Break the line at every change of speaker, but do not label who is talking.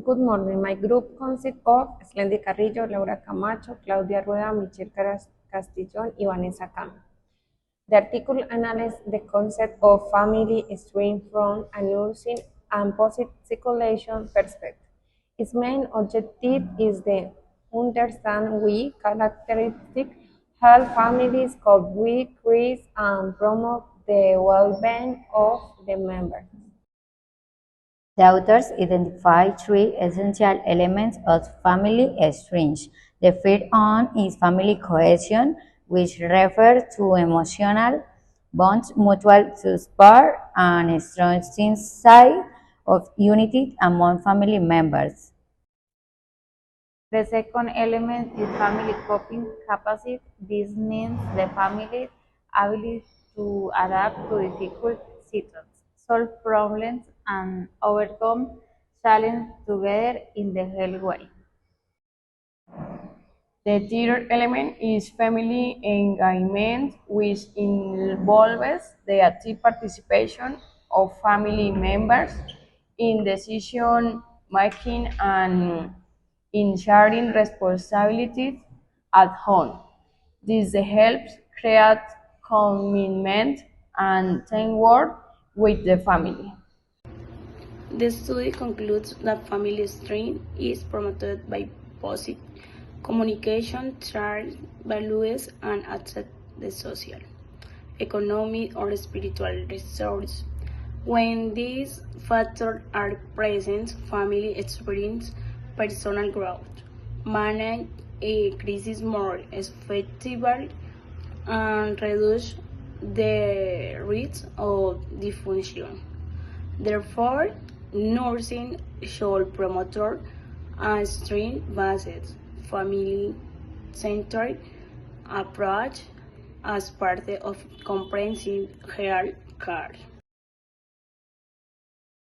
Good morning. My group consists of Slendy Carrillo, Laura Camacho, Claudia Rueda, Michelle Castillon, y Vanessa Cam. The article analyzes the concept of family stemming from a nursing and positive circulation perspective. Its main objective is to understand which characteristics help families cope with risk and promote the well-being of the members.
The authors identify three essential elements of family strength. The first one is family cohesion, which refers to emotional bonds, mutual support, and a strong sense of unity among family members.
The second element is family coping capacity. This means the family's ability to adapt to difficult situations, solve problems, and overcome challenges together in the healthy way.
The third element is family engagement, which involves the active participation of family members in decision making and in sharing responsibilities at home. This helps create commitment and teamwork with the family.
The study concludes that family strength is promoted by positive communication, shared values, and accept the social, economic, or spiritual resources. When these factors are present, family experience personal growth, manage a crisis more effectively, and reduce the risk of dysfunction. Therefore, nursing should promote a strength-based, family-centered approach as part of comprehensive health care.